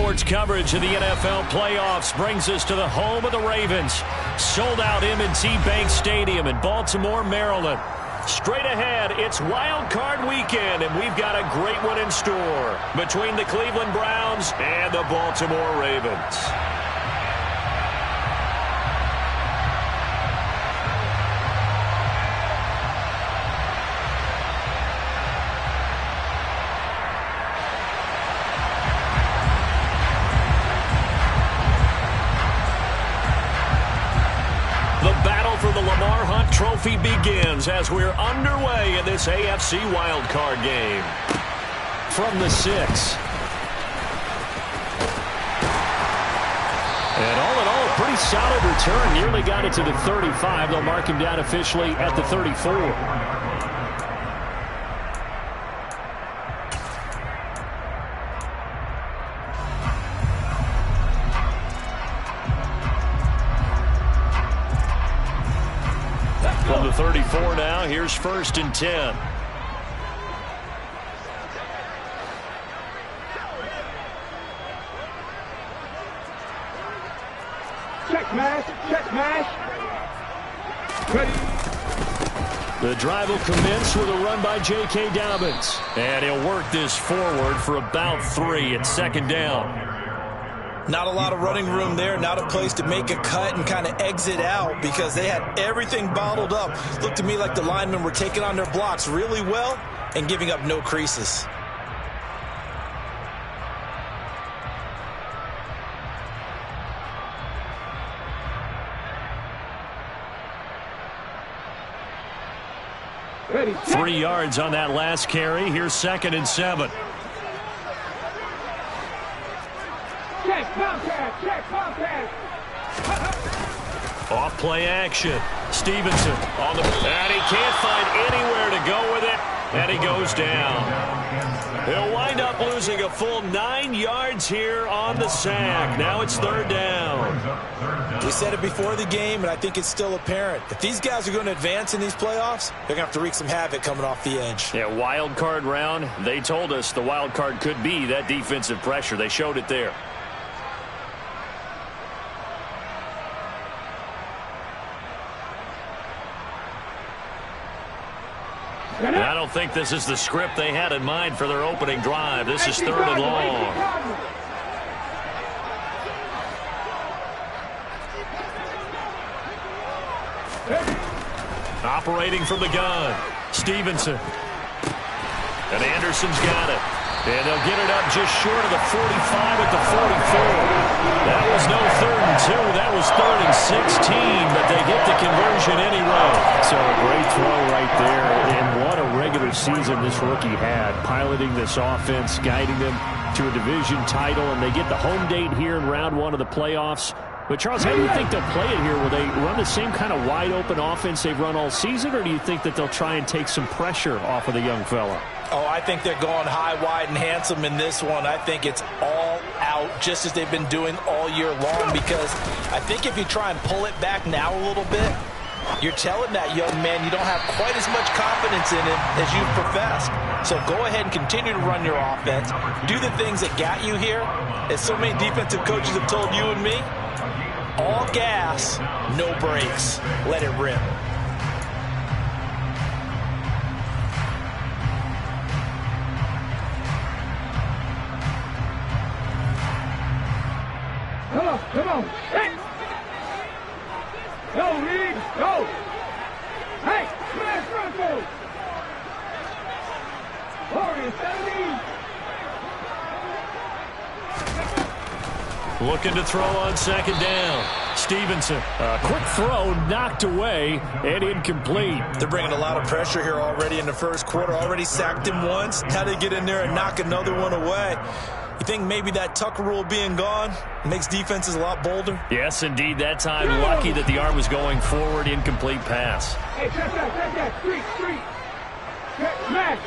Sports coverage of the NFL playoffs brings us to the home of the Ravens. Sold out M&T Bank Stadium in Baltimore, Maryland. Straight ahead, it's Wild Card Weekend, and we've got a great one in store between the Cleveland Browns and the Baltimore Ravens. Trophy begins as we're underway in this AFC wildcard game. From the 6. And all in all, a pretty solid return. Nearly got it to the 35. They'll mark him down officially at the 34. From the 34 now, here's 1st and 10. Check mash. Ready. The drive will commence with a run by J.K. Dobbins. And he'll work this forward for about 3 at 2nd down. Not a lot of running room there, not a place to make a cut and kind of exit out because they had everything bottled up. Looked to me like the linemen were taking on their blocks really well and giving up no creases. Ready. 3 yards on that last carry. Here's 2nd and 7. Off play action. Stevenson on the, and he can't find anywhere to go with it, and he goes down. He'll wind up losing a full 9 yards here on the sack. Now it's 3rd down. We said it before the game, and I think it's still apparent. If these guys are going to advance in these playoffs, they're going to have to wreak some havoc coming off the edge. Yeah, wild card round. They told us the wild card could be that defensive pressure. They showed it there. And I don't think this is the script they had in mind for their opening drive. This is 3rd and long. Operating from the gun, Stevenson. And Anderson's got it. And they'll get it up just short of the 45 at the 44. That was no 3rd and 2. That was 3rd and 16, but they get the conversion anyway. So a great throw right there. And what a regular season this rookie had, piloting this offense, guiding them to a division title, and they get the home date here in round 1 of the playoffs. But, Charles, how do you think they'll play it here? Will they run the same kind of wide-open offense they've run all season, or do you think that they'll try and take some pressure off of the young fella? Oh, I think they're going high, wide, and handsome in this one. I think it's all out, just as they've been doing all year long, because I think if you try and pull it back now a little bit, you're telling that young man you don't have quite as much confidence in him as you've professed. So go ahead and continue to run your offense. Do the things that got you here. As so many defensive coaches have told you and me, all gas, no brakes. Let it rip. Come on. Hey. Go, Reed. Go. Hey, smash Bronco. Warriors 17. Looking to throw on 2nd down. Stevenson. A quick throw knocked away and incomplete. They're bringing a lot of pressure here already in the 1st quarter. Already sacked him once. Now they get in there and knock another one away. You think maybe that Tucker rule being gone makes defenses a lot bolder? Yes, indeed. That time, lucky that the arm was going forward. Incomplete pass. Hey, check that. Street. Check smash.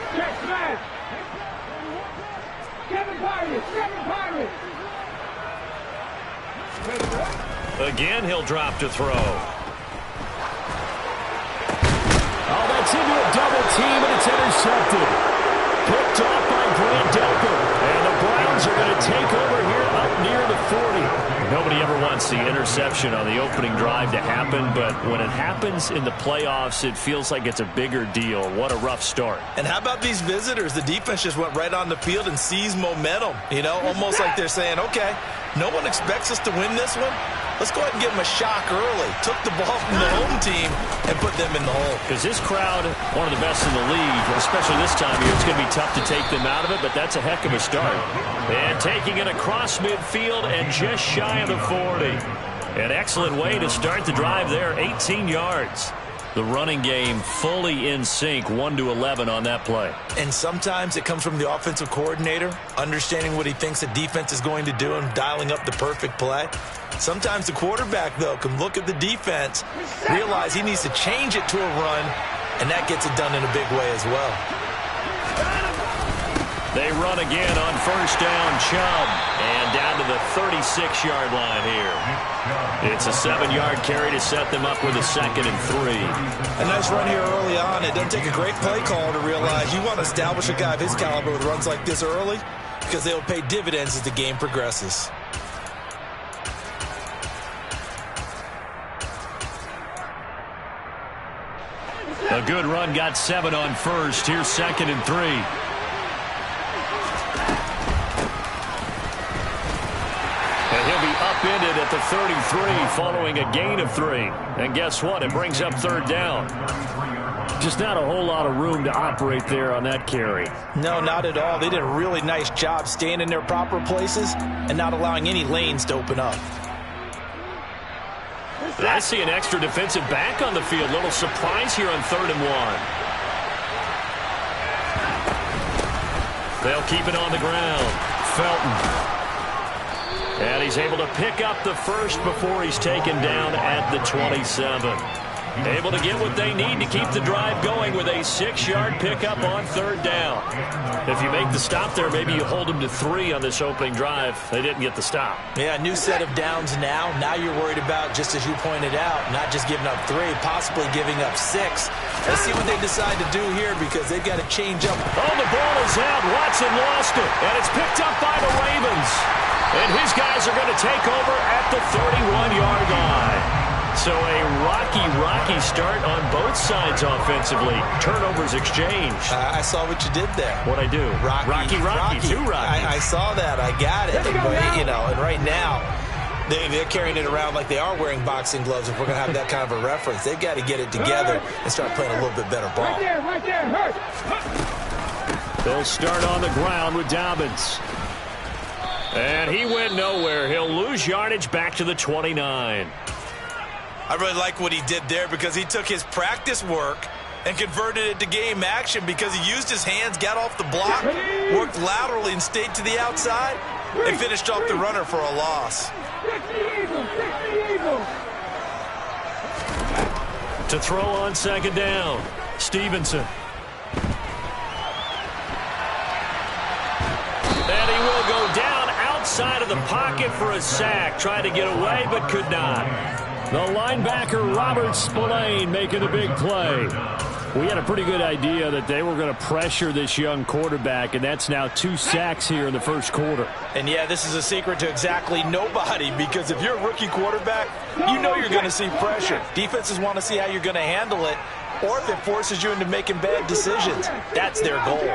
Kevin Pirates. Again, he'll drop to throw. Oh, that's into a double team, and it's intercepted. Picked off by Grant Delpit. And the Browns are going to take over here up near the 40. Nobody ever wants the interception on the opening drive to happen, but when it happens in the playoffs, it feels like it's a bigger deal. What a rough start. And how about these visitors? The defense just went right on the field and seized momentum. You know, almost like they're saying, okay, no one expects us to win this one. Let's go ahead and give them a shock early. Took the ball from the home team and put them in the hole. Because this crowd, one of the best in the league, especially this time of year, it's going to be tough to take them out of it, but that's a heck of a start. And taking it across midfield and just shy of the 40. An excellent way to start the drive there, 18 yards. The running game fully in sync, 1-11 on that play. And sometimes it comes from the offensive coordinator, understanding what he thinks the defense is going to do and dialing up the perfect play. Sometimes the quarterback, though, can look at the defense, realize he needs to change it to a run, and that gets it done in a big way as well. They run again on first down, Chubb, and down to the 36-yard line here. It's a 7-yard carry to set them up with a 2nd and 3. A nice run here early on. It doesn't take a great play caller to realize you want to establish a guy of his caliber with runs like this early because they'll pay dividends as the game progresses. A good run, got 7 on first. Here's 2nd and 3. And he'll be upended at the 33 following a gain of 3. And guess what? It brings up 3rd down. Just not a whole lot of room to operate there on that carry. No, not at all. They did a really nice job staying in their proper places and not allowing any lanes to open up. I see an extra defensive back on the field. Little surprise here on 3rd and 1. They'll keep it on the ground. Felton. And he's able to pick up the first before he's taken down at the 27. Able to get what they need to keep the drive going with a 6-yard pickup on 3rd down. If you make the stop there, maybe you hold them to 3 on this opening drive. They didn't get the stop. Yeah, new set of downs now. Now you're worried about, just as you pointed out, not just giving up 3, possibly giving up 6. Let's see what they decide to do here because they've got to change up. Oh, the ball is out. Watson lost it. And it's picked up by the Ravens. And his guys are going to take over at the 31-yard line. So a rocky start on both sides offensively. Turnovers exchanged. I saw what you did there. What'd I do? Rocky. Too rocky. I saw that. I got it. But, you know, and right now, they're carrying it around like they are wearing boxing gloves. If we're going to have that kind of a reference, they've got to get it together and start playing a little bit better ball. Right there, hurt. They'll start on the ground with Dobbins. And he went nowhere. He'll lose yardage back to the 29. I really like what he did there because he took his practice work and converted it to game action because he used his hands, got off the block, worked laterally and stayed to the outside, and finished off the runner for a loss. To throw on 2nd down, Stevenson. And he will go down outside of the pocket for a sack. Tried to get away, but could not. The linebacker, Robert Spillane, making a big play. We had a pretty good idea that they were going to pressure this young quarterback, and that's now 2 sacks here in the first quarter. And, yeah, this is a secret to exactly nobody because if you're a rookie quarterback, you know you're going to see pressure. Defenses want to see how you're going to handle it, or if it forces you into making bad decisions. That's their goal.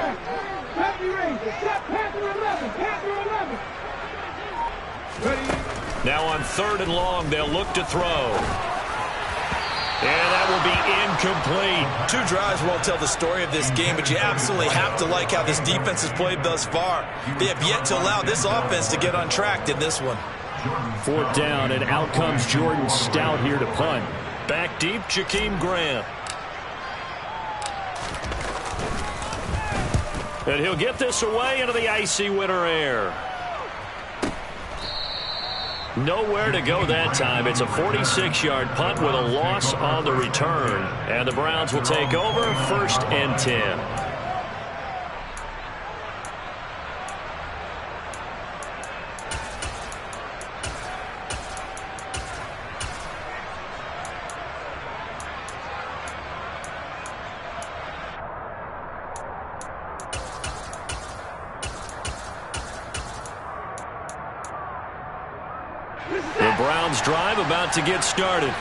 Now on 3rd and long, they'll look to throw. And that will be incomplete. 2 drives won't tell the story of this game, but you absolutely have to like how this defense has played thus far. They have yet to allow this offense to get untracked in this one. 4th down, and out comes Jordan Stout here to punt. Back deep, Jakeem Grant. And he'll get this away into the icy winter air. Nowhere to go that time. It's a 46-yard punt with a loss on the return. And the Browns will take over 1st and 10. Browns drive about to get started.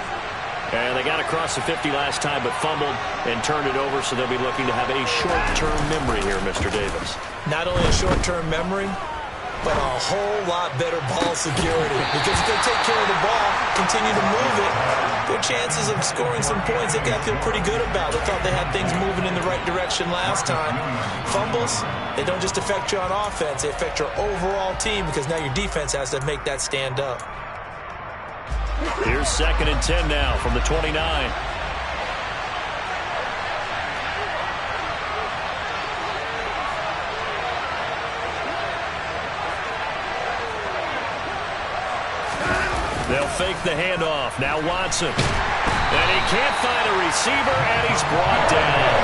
And they got across the 50 last time, but fumbled and turned it over, so they'll be looking to have a short-term memory here, Mr. Davis. Not only a short-term memory, but a whole lot better ball security. Because if they take care of the ball, continue to move it, their chances of scoring some points, they got to feel pretty good about. They thought they had things moving in the right direction last time. Fumbles, they don't just affect you on offense, they affect your overall team, because now your defense has to make that stand up. Here's 2nd and 10 now from the 29. They'll fake the handoff. Now Watson. And he can't find a receiver, and he's brought down.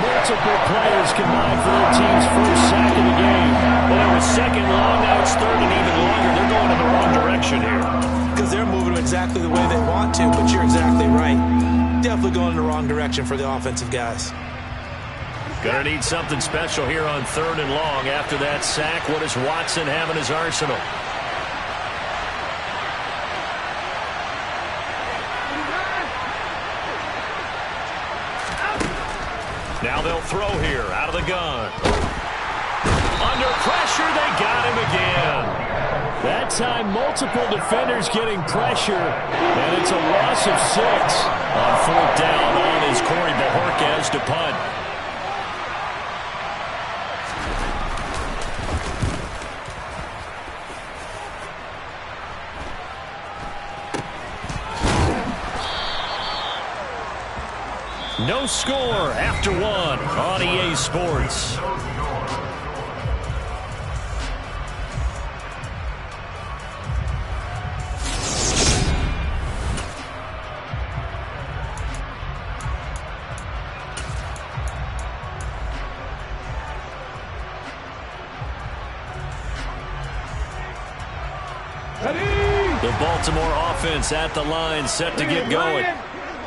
Multiple players combined for their team's first sack of the game. Well, it was 2nd long, now it's 3rd and even longer. They're going in the wrong direction here. Because they're moving exactly the way they want to, but you're exactly right. Definitely going in the wrong direction for the offensive guys. Gonna need something special here on 3rd and long. After that sack, what does Watson have in his arsenal? Now they'll throw here, out of the gun. Under pressure, they got him again. That time, multiple defenders getting pressure, and it's a loss of 6. On 4th down on is Corey Bajorquez to punt. No score after 1 on EA Sports. The Baltimore offense at the line, set to get going.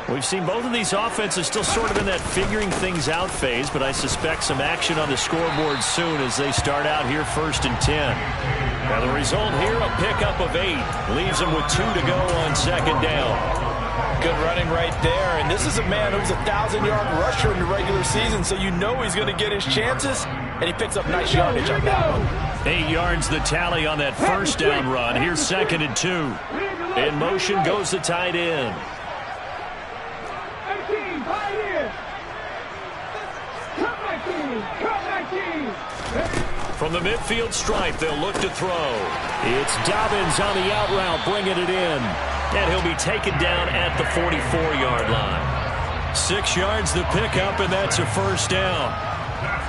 We've seen both of these offenses still sort of in that figuring things out phase, but I suspect some action on the scoreboard soon as they start out here 1st and 10. Now the result here, a pickup of 8. Leaves them with 2 to go on 2nd down. Good running right there, and this is a man who's a 1,000-yard rusher in the regular season, so you know he's going to get his chances, and he picks up nice yardage on that one. 8 yards the tally on that 1st down run. Here's 2nd and 2. In motion goes the tight end. From the midfield stripe, they'll look to throw. It's Dobbins on the out route, bringing it in. And he'll be taken down at the 44-yard line. 6 yards the pickup, and that's a 1st down.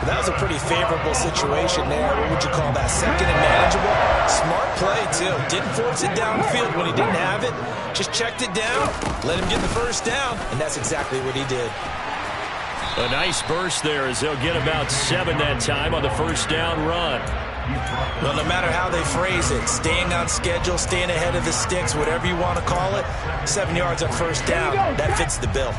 That was a pretty favorable situation there. What would you call that? 2nd and manageable. Smart play, too. Didn't force it downfield when he didn't have it. Just checked it down, let him get the 1st down, and that's exactly what he did. A nice burst there as they'll get about 7 that time on the 1st down run. Well, no matter how they phrase it, staying on schedule, staying ahead of the sticks, whatever you want to call it, 7 yards on 1st down, that fits the bill.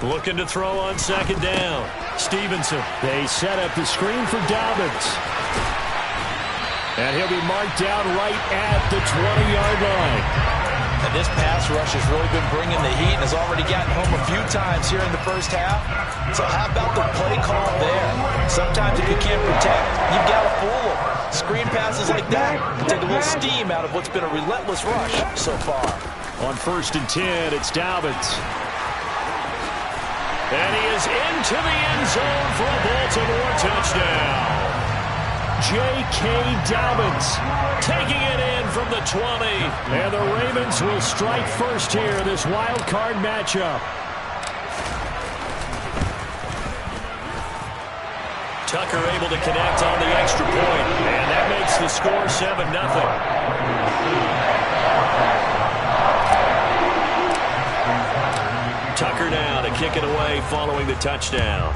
Looking to throw on 2nd down. Stevenson. They set up the screen for Dobbins. And he'll be marked down right at the 20-yard line. And this pass rush has really been bringing the heat and has already gotten home a few times here in the 1st half. So how about the play call there? Sometimes if you can't protect, you've got to fool them. Screen passes like that can take a little steam out of what's been a relentless rush so far. On 1st and 10, it's Dobbins. And he is into the end zone for a Baltimore touchdown. J.K. Dobbins taking it in from the 20. And the Ravens will strike first here in this wild card matchup. Tucker able to connect on the extra point. And that makes the score 7-0. Tucker now to kick it away following the touchdown.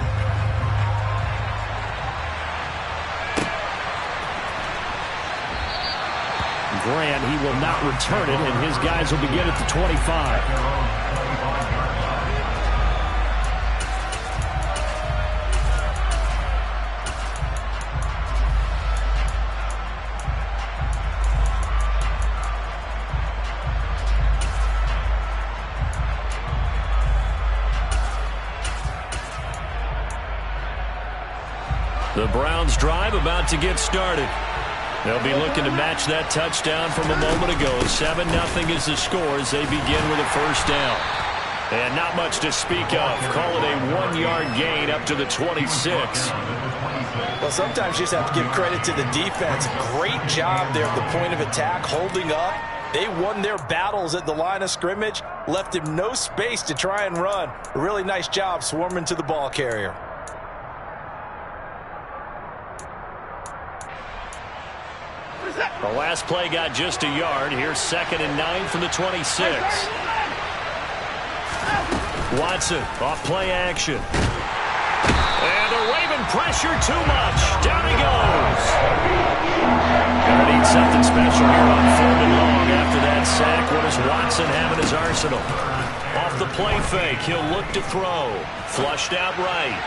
Grant, he will not return it, and his guys will begin at the 25. The Browns drive about to get started. They'll be looking to match that touchdown from a moment ago. 7-0 is the score as they begin with a first down. And not much to speak of. Call it a 1-yard gain up to the 26. Well, sometimes you just have to give credit to the defense. Great job there at the point of attack, holding up. They won their battles at the line of scrimmage, left him no space to try and run. A really nice job swarming to the ball carrier. The last play got just a yard. Here's 2nd and 9 from the 26. Watson off play action. And the Raven pressure too much. Down he goes. Gonna need something special here on 3rd and long after that sack. What does Watson have in his arsenal? Off the play fake. He'll look to throw. Flushed out right.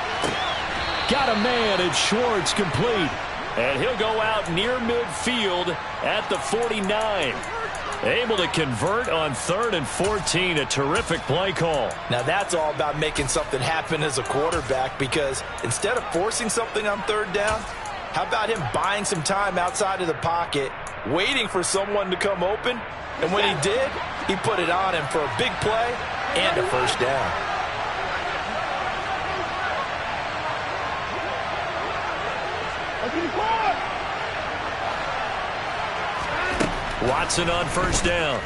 Got a man, and Schwartz complete. And he'll go out near midfield at the 49. Able to convert on 3rd and 14. A terrific play call. Now that's all about making something happen as a quarterback, because instead of forcing something on 3rd down, how about him buying some time outside of the pocket, waiting for someone to come open, and when he did, he put it on him for a big play and a first down. Watson on first down.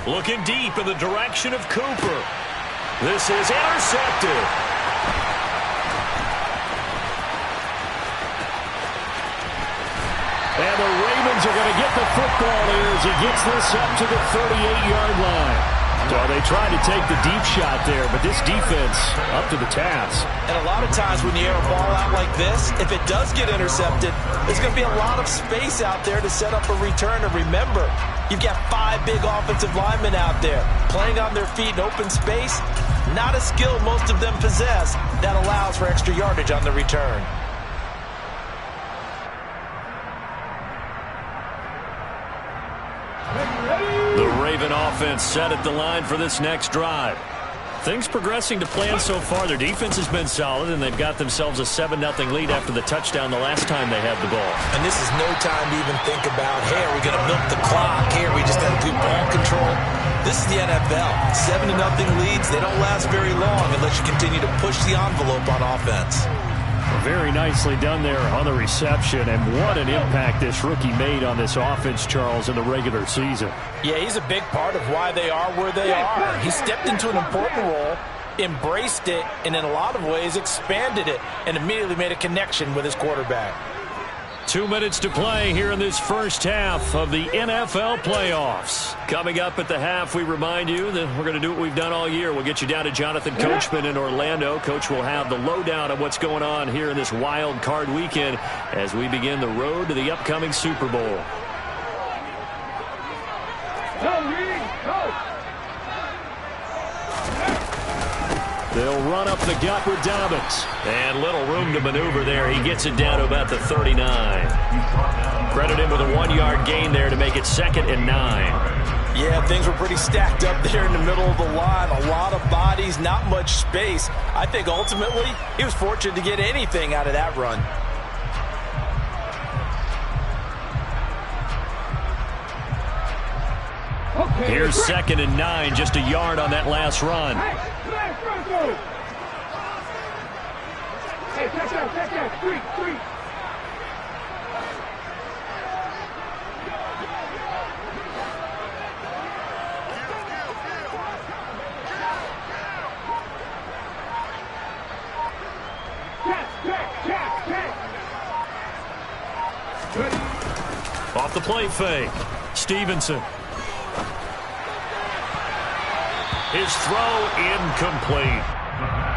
Looking deep in the direction of Cooper. This is intercepted. And the Ravens are going to get the football here as he gets this up to the 38-yard line. So they tried to take the deep shot there, but this defense up to the task. And a lot of times when you air a ball out like this, if it does get intercepted, there's going to be a lot of space out there to set up a return. And remember, you've got 5 big offensive linemen out there playing on their feet in open space. Not a skill most of them possess that allows for extra yardage on the return. The Raven offense set at the line for this next drive. Things progressing to plan so far. Their defense has been solid, and they've got themselves a 7-0 lead after the touchdown the last time they had the ball. And this is no time to even think about, hey, are we going to milk the clock? Hey, are we just going to do ball control? This is the NFL. 7-0 leads, they don't last very long unless you continue to push the envelope on offense. Very nicely done there on the reception, and what an impact this rookie made on this offense, Charles, in the regular season. Yeah, he's a big part of why they are where they are. He stepped into an important role, embraced it, and in a lot of ways expanded it, and immediately made a connection with his quarterback. 2 minutes to play here in this first half of the NFL playoffs. Coming up at the half, we remind you that we're going to do what we've done all year. We'll get you down to Jonathan Coachman in Orlando. Coach will have the lowdown of what's going on here in this wild card weekend as we begin the road to the upcoming Super Bowl. They'll run up the gut with Dobbins. And little room to maneuver there. He gets it down to about the 39. Credit him with a 1-yard gain there to make it 2nd and 9. Yeah, things were pretty stacked up there in the middle of the line. A lot of bodies, not much space. I think ultimately he was fortunate to get anything out of that run. Here's 2nd and 9, just a yard on that last run. Hey, catch that, street. Off the play fake, Stevenson. His throw incomplete.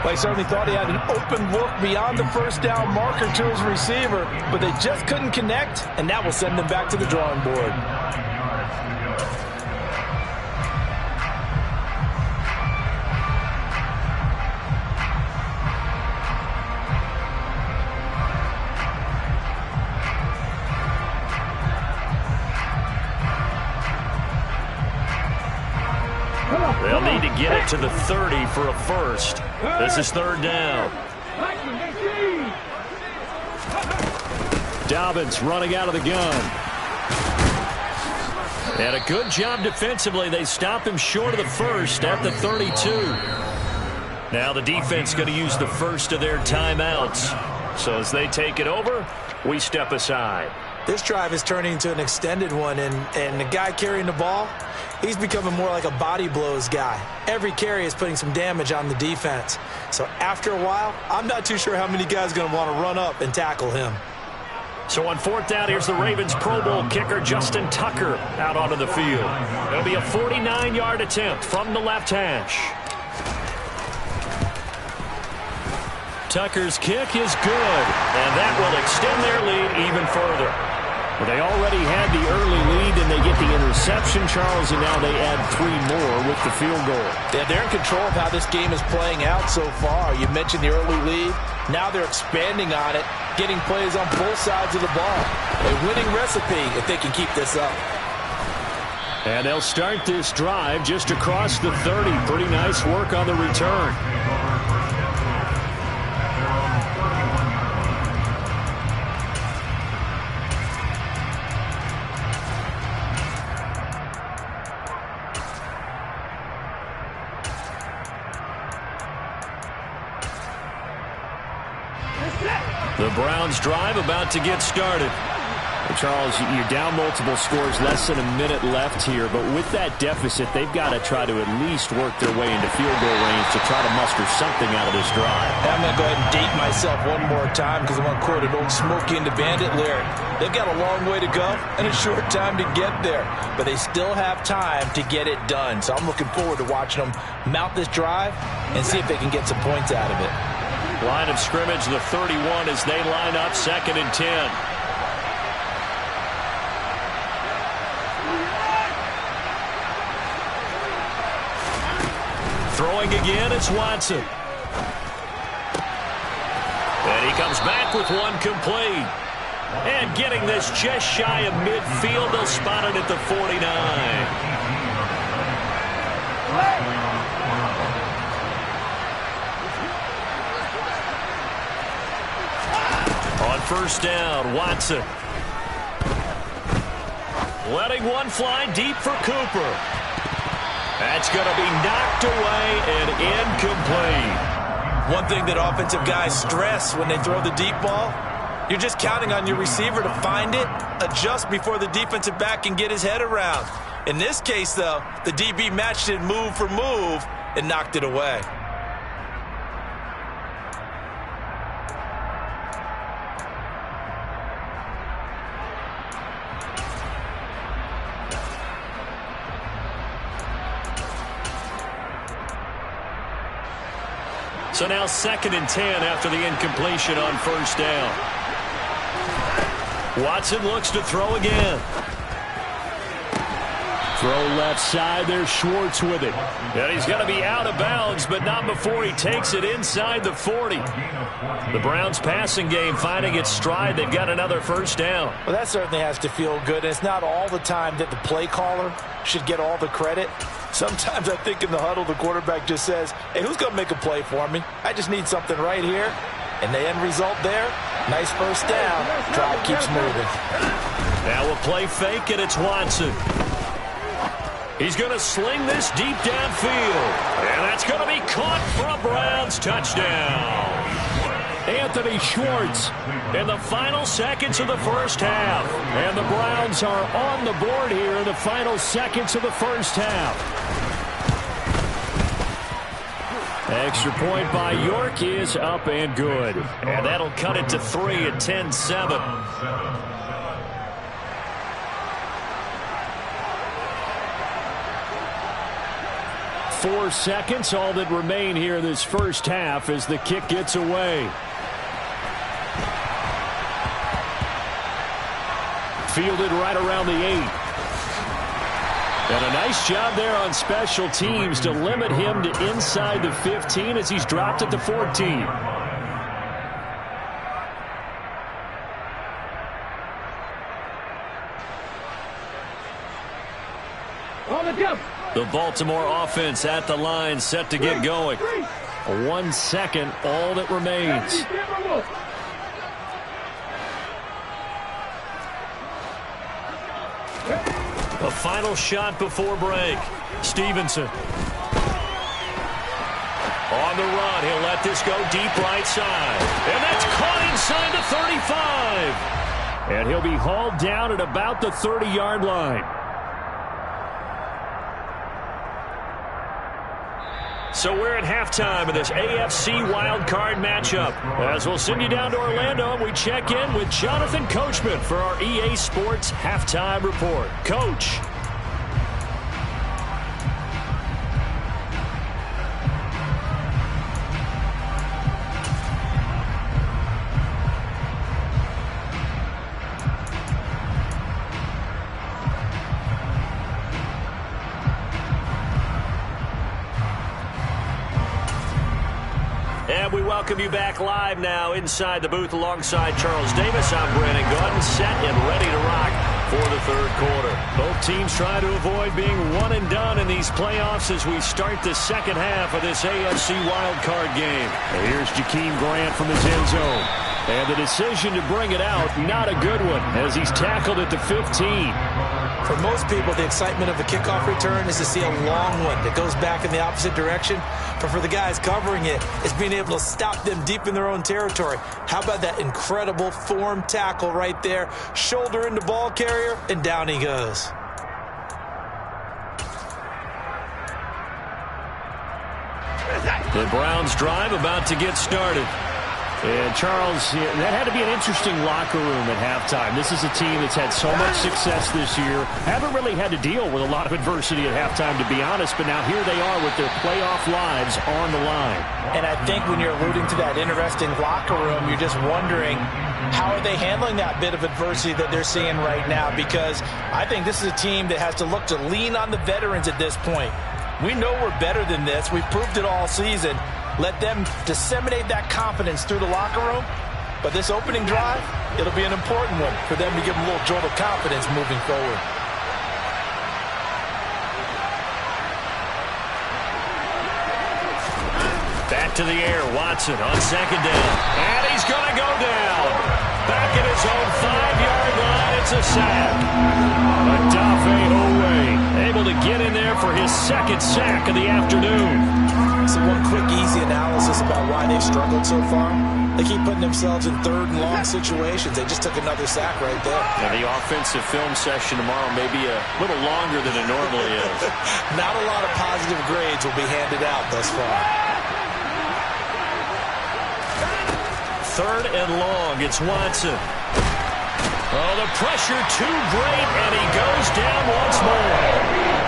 Well, he certainly thought he had an open look beyond the first down marker to his receiver, but they just couldn't connect, and that will send them back to the drawing board. They'll need to get it to the 30 for a first. This is 3rd down. Dobbins running out of the gun. And a good job defensively. They stop him short of the first at the 32. Now the defense going to use the first of their timeouts. So as they take it over, we step aside. This drive is turning into an extended one, and the guy carrying the ball, he's becoming more like a body blows guy. Every carry is putting some damage on the defense. So after a while, I'm not too sure how many guys are going to want to run up and tackle him. So on fourth down, here's the Ravens Pro Bowl kicker Justin Tucker out onto the field. It'll be a 49-yard attempt from the left hash. Tucker's kick is good, and that will extend their lead even further. Well, they already had the early lead, and they get the interception, Charles, and now they add 3 more with the field goal. Yeah, they're in control of how this game is playing out so far. You mentioned the early lead. Now they're expanding on it, getting plays on both sides of the ball. A winning recipe if they can keep this up. And they'll start this drive just across the 30. Pretty nice work on the return. The Browns drive about to get started. Well, Charles, you're down multiple scores, less than a minute left here, but with that deficit, they've got to try to at least work their way into field goal range to try to muster something out of this drive. I'm going to go ahead and date myself one more time because I'm going to quote an old Smokey and the Bandit lyric. They've got a long way to go and a short time to get there, but they still have time to get it done. So I'm looking forward to watching them mount this drive and see if they can get some points out of it. Line of scrimmage, the 31 as they line up 2nd and 10. Throwing again, it's Watson. And he comes back with one complete. And getting this just shy of midfield, they'll spot it at the 49. On first down, Watson. Letting one fly deep for Cooper. That's going to be knocked away and incomplete. One thing that offensive guys stress when they throw the deep ball, you're just counting on your receiver to find it, adjust before the defensive back can get his head around. In this case, though, the DB matched it move for move and knocked it away. So now 2nd and 10 after the incompletion on first down. Watson looks to throw again. Throw left side, there's Schwartz with it. And he's going to be out of bounds, but not before he takes it inside the 40. The Browns passing game finding its stride. They've got another first down. Well, that certainly has to feel good. It's not all the time that the play caller should get all the credit. Sometimes I think in the huddle, the quarterback just says, hey, who's going to make a play for me? I just need something right here. And the end result there, nice first down. Drive keeps moving. Now a play fake, and it's Watson. He's going to sling this deep downfield. And that's going to be caught for a Browns touchdown. Anthony Schwartz In the final seconds of the first half. And the Browns are on the board here in the final seconds of the first half. Extra point by York is up and good. And that'll cut it to 3 at 10-7. 4 seconds, all that remain here in this first half as the kick gets away. Fielded right around the 8. And a nice job there on special teams to limit him to inside the 15 as he's dropped at the 14. The Baltimore offense at the line, set to get going. 1 second, all that remains. final shot before break. Stevenson. On the run, he'll let this go deep right side. And that's caught inside the 35. And he'll be hauled down at about the 30-yard line. So we're at halftime of this AFC wildcard matchup. As we'll send you down to Orlando, and we check in with Jonathan Coachman for our EA Sports Halftime Report. Coach. And we welcome you back live now inside the booth alongside Charles Davis. I'm Brandon Gaudin, set and ready to rock for the third quarter. Both teams try to avoid being one and done in these playoffs as we start the second half of this AFC wildcard game. And here's Jakeem Grant from his end zone. And the decision to bring it out, not a good one, as he's tackled at the 15. For most people, the excitement of a kickoff return is to see a long one that goes back in the opposite direction. But for the guys covering it, it's being able to stop them deep in their own territory. How about that incredible form tackle right there? Shoulder into ball carrier, and down he goes. The Browns drive about to get started. And, Charles, that had to be an interesting locker room at halftime. This is a team that's had so much success this year. Haven't really had to deal with a lot of adversity at halftime, to be honest. But now here they are with their playoff lives on the line. And I think when you're alluding to that interesting locker room, you're just wondering, how are they handling that bit of adversity that they're seeing right now? Because I think this is a team that has to look to lean on the veterans at this point. We know we're better than this. We've proved it all season. Let them disseminate that confidence through the locker room. But this opening drive, it'll be an important one for them to give them a little jolt of confidence moving forward. Back to the air, Watson on second down. And he's going to go down. Back at his own 5-yard line, it's a sack. Odafe Oweh able to get in there for his second sack of the afternoon. So one quick, easy analysis about why they've struggled so far. They keep putting themselves in third and long situations. They just took another sack right there. And the offensive film session tomorrow may be a little longer than it normally is. Not a lot of positive grades will be handed out thus far. Third and long, it's Watson. Oh, the pressure too great, and he goes down once more.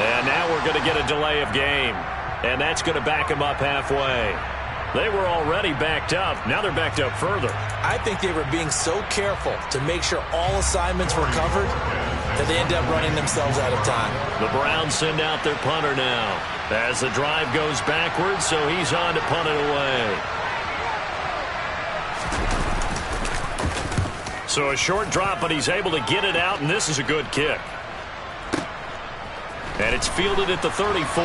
And now we're going to get a delay of game. And that's going to back them up halfway. They were already backed up. Now they're backed up further. I think they were being so careful to make sure all assignments were covered that they end up running themselves out of time. The Browns send out their punter now. As the drive goes backwards, so he's on to punt it away. So a short drop, but he's able to get it out, and this is a good kick. And it's fielded at the 34.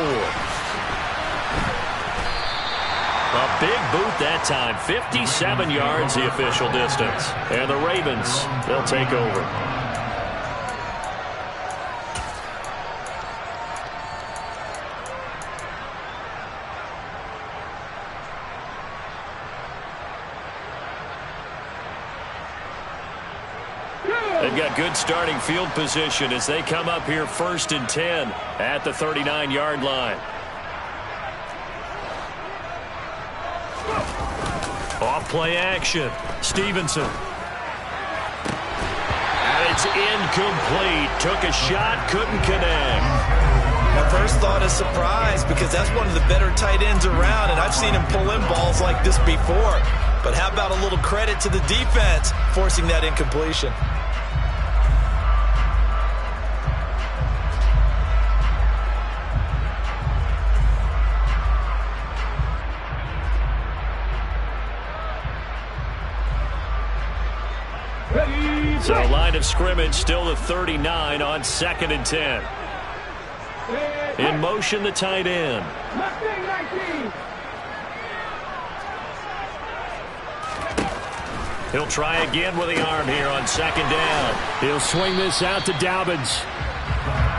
A big boot that time. 57 yards the official distance. And the Ravens, they'll take over. They've got good starting field position as they come up here 1st and 10 at the 39-yard line. Off play action. Stevenson. And it's incomplete. Took a shot, couldn't connect. My first thought is surprise because that's one of the better tight ends around, and I've seen him pull in balls like this before. But how about a little credit to the defense forcing that incompletion? So line of scrimmage still the 39 on 2nd and 10. In motion, the tight end. He'll try again with the arm here on 2nd down. He'll swing this out to Dobbins.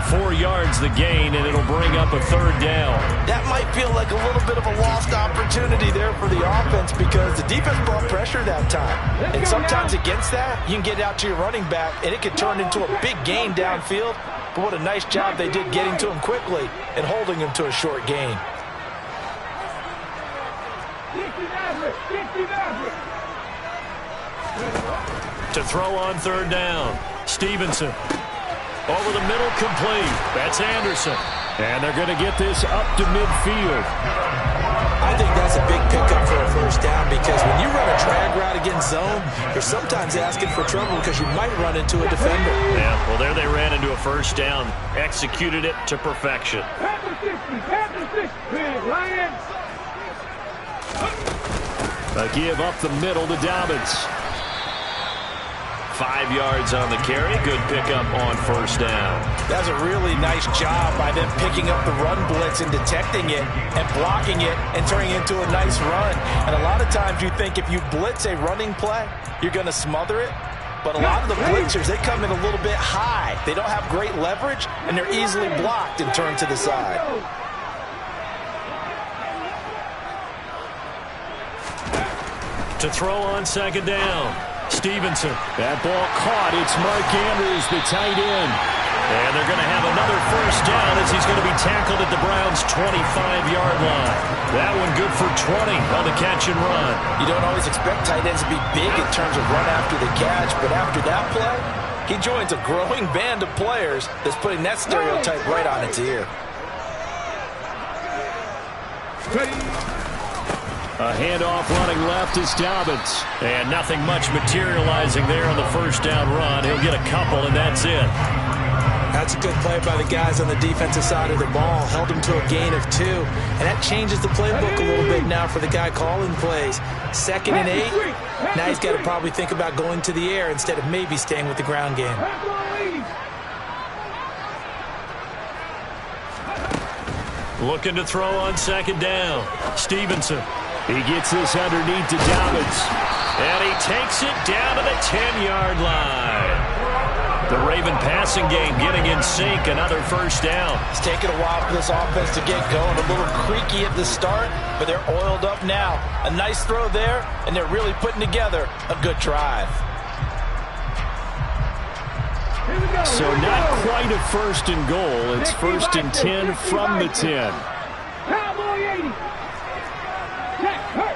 4 yards the gain, and it'll bring up a 3rd down. That might feel like a little bit of a lost opportunity there for the offense because the defense brought pressure that time. And sometimes against that, you can get out to your running back, and it can turn into a big gain downfield. But what a nice job they did getting to him quickly and holding him to a short gain. To throw on 3rd down, Stevenson. Over the middle, complete. That's Anderson. And they're going to get this up to midfield. I think that's a big pickup for a 1st down because when you run a drag route against zone, you're sometimes asking for trouble because you might run into a defender. Yeah, well, there they ran into a 1st down. Executed it to perfection. A give up the middle to Dobbins. 5 yards on the carry. Good pickup on 1st down. That's a really nice job by them picking up the run blitz and detecting it and blocking it and turning it into a nice run. And a lot of times you think if you blitz a running play, you're going to smother it. But a lot of the blitzers, they come in a little bit high. They don't have great leverage, and they're easily blocked and turned to the side. To throw on 2nd down, Stevenson. That ball caught. It's Mark Andrews, the tight end. And they're going to have another 1st down as he's going to be tackled at the Browns' 25-yard line. That one good for 20 on the catch and run. You don't always expect tight ends to be big in terms of run after the catch, but after that play, he joins a growing band of players that's putting that stereotype right on its ear. A handoff running left is Dobbins. And nothing much materializing there on the 1st down run. He'll get a couple, and that's it. That's a good play by the guys on the defensive side of the ball. Held him to a gain of 2. And that changes the playbook a little bit now for the guy calling plays. 2nd and 8. Now he's got to probably think about going to the air instead of maybe staying with the ground game. Looking to throw on 2nd down. Stevenson. He gets this underneath to Dobbins. And he takes it down to the 10-yard line. The Raven passing game getting in sync. Another 1st down. It's taken a while for this offense to get going. A little creaky at the start, but they're oiled up now. A nice throw there, and they're really putting together a good drive. So not quite a 1st and goal. It's 1st and 10 from the 10. Cowboy 80. Check, hurt.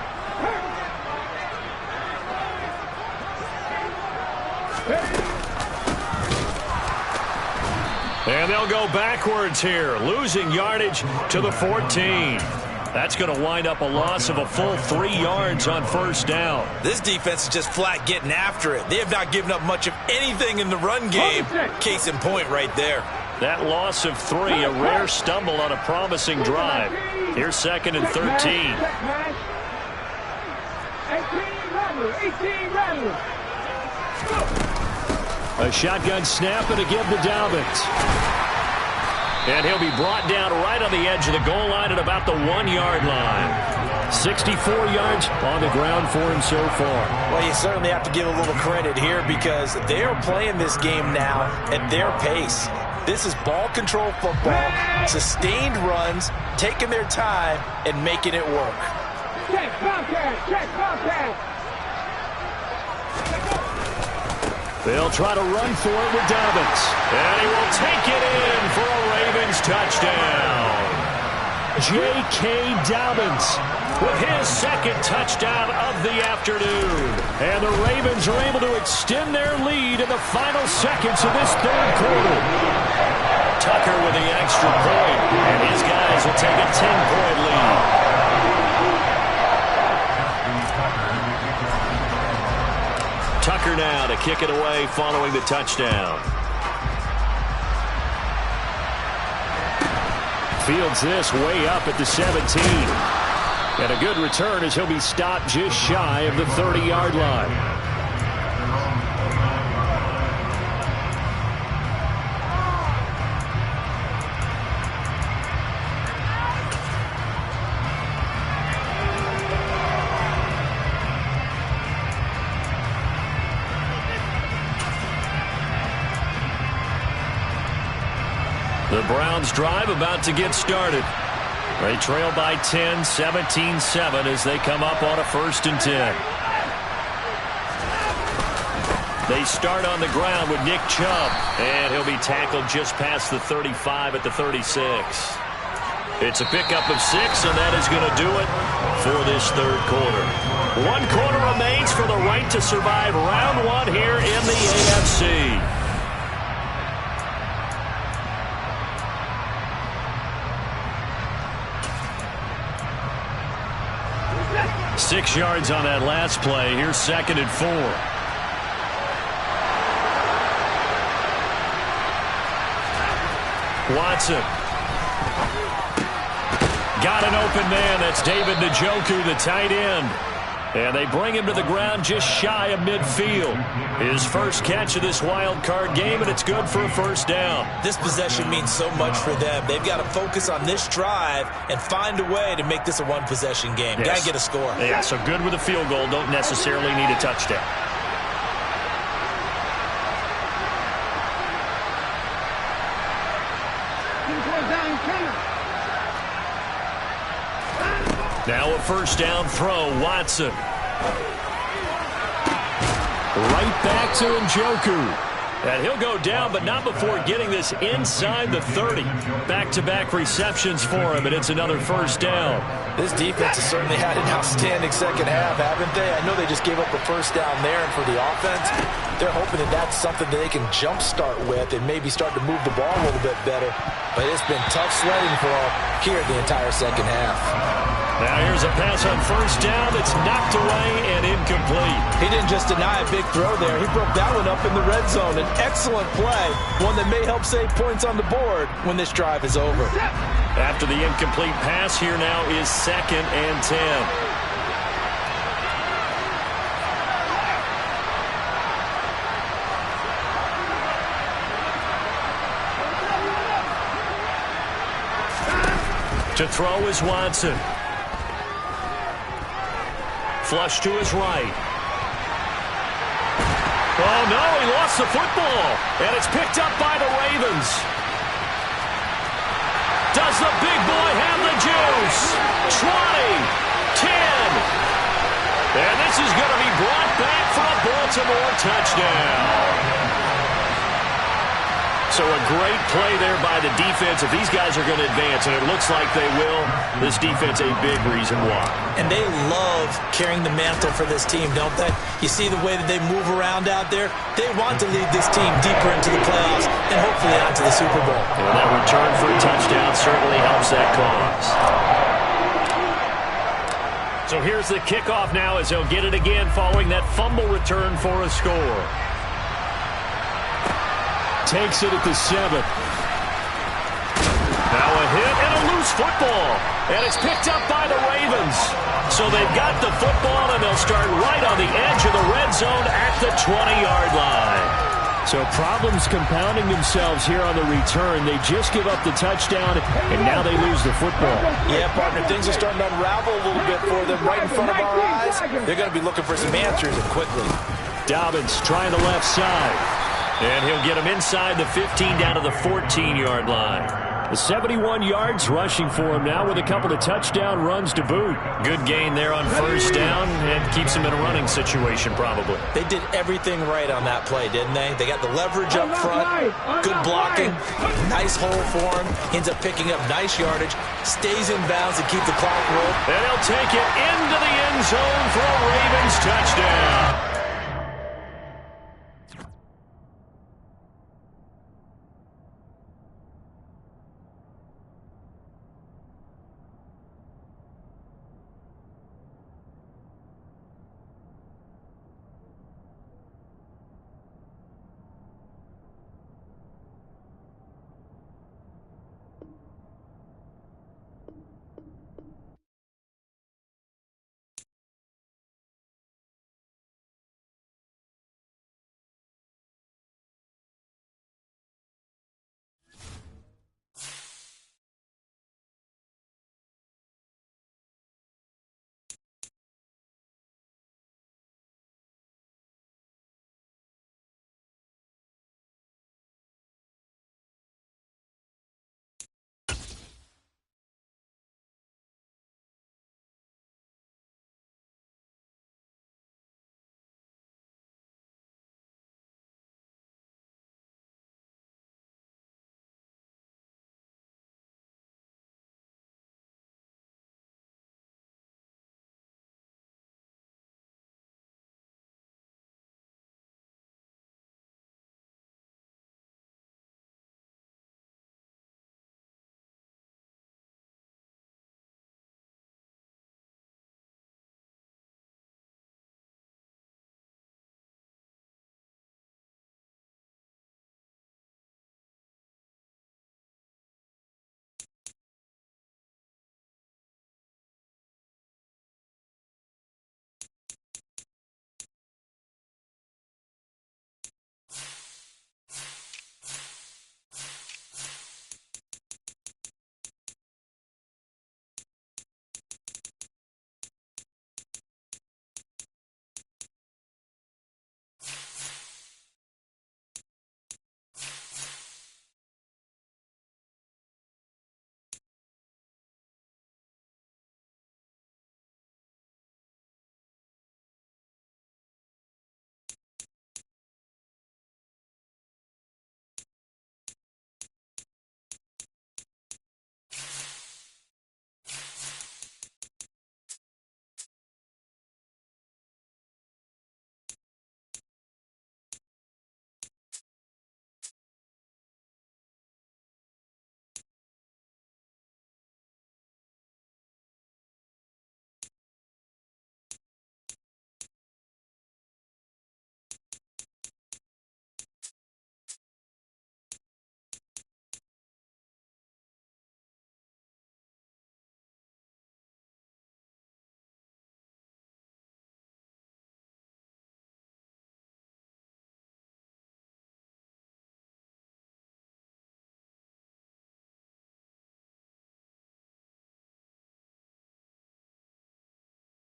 And they'll go backwards here, losing yardage to the 14. That's going to wind up a loss of a full 3 yards on 1st down. This defense is just flat getting after it. They have not given up much of anything in the run game. Case in point right there. That loss of 3, a rare stumble on a promising drive. Here's 2nd and 13. 18 Rattler. A shotgun snap and a give to Dobbins. And he'll be brought down right on the edge of the goal line at about the 1-yard line. 64 yards on the ground for him so far. Well, you certainly have to give a little credit here because they're playing this game now at their pace. This is ball control football, sustained runs, taking their time, and making it work. Check, Bobcat, check, Bobcat. They'll try to run for it with Dobbins. And he will take it in for a Ravens touchdown. J.K. Dobbins with his 2nd touchdown of the afternoon. And the Ravens are able to extend their lead in the final seconds of this 3rd quarter. Tucker with the extra point, and his guys will take a 10-point lead. Tucker now to kick it away following the touchdown. Fields this way up at the 17. And a good return as he'll be stopped just shy of the 30-yard line. Browns drive about to get started. They trail by 10, 17-7 as they come up on a 1st and 10. They start on the ground with Nick Chubb, and he'll be tackled just past the 35 at the 36. It's a pickup of 6, and that is going to do it for this 3rd quarter. 1 quarter remains for the right to survive round 1 here in the AFC. 6 yards on that last play. Here's 2nd and 4. Watson. Got an open man. That's David Njoku, the tight end. And they bring him to the ground just shy of midfield. His first catch of this wild card game, and it's good for a 1st down. This possession means so much for them. They've got to focus on this drive and find a way to make this a 1-possession game. Yes. Got to get a score. Yeah, so good with a field goal. Don't necessarily need a touchdown. Now a 1st down throw, Watson. Right back to Njoku. And he'll go down, but not before getting this inside the 30. Back-to-back receptions for him, and it's another 1st down. This defense has certainly had an outstanding 2nd half, haven't they? I know they just gave up a 1st down there, and for the offense, they're hoping that that's something that they can jumpstart with and maybe start to move the ball a little bit better. But it's been tough sledding for them here the entire 2nd half. Now here's a pass on 1st down that's knocked away and incomplete. He didn't just deny a big throw there. He broke that one up in the red zone. An excellent play, one that may help save points on the board when this drive is over. After the incomplete pass, here now is 2nd and 10. To throw is Watson. Flush to his right. Oh, no, he lost the football. And it's picked up by the Ravens. Does the big boy have the juice? 20, 10. And this is going to be brought back for a Baltimore touchdown. So a great play there by the defense. If these guys are going to advance, and it looks like they will, this defense a big reason why. And they love carrying the mantle for this team, don't they? You see the way that they move around out there? They want to lead this team deeper into the playoffs and hopefully on to the Super Bowl. And that return for a touchdown certainly helps that cause. So here's the kickoff now as they'll get it again following that fumble return for a score. Takes it at the 7. Now a hit and a loose football. And it's picked up by the Ravens. So they've got the football, and they'll start right on the edge of the red zone at the 20-yard line. So problems compounding themselves here on the return. They just give up the touchdown, and now they lose the football. Yeah, partner, things are starting to unravel a little bit for them right in front of our eyes. They're going to be looking for some answers and quickly. Dobbins trying the left side. And he'll get him inside the 15 down to the 14-yard line. The 71 yards rushing for him now with a couple of touchdown runs to boot. Good gain there on 1st down and keeps him in a running situation probably. They did everything right on that play, didn't they? They got the leverage up front, good blocking, nice hole for him. Ends up picking up nice yardage, stays in bounds to keep the clock rolling. And he'll take it into the end zone for a Ravens touchdown.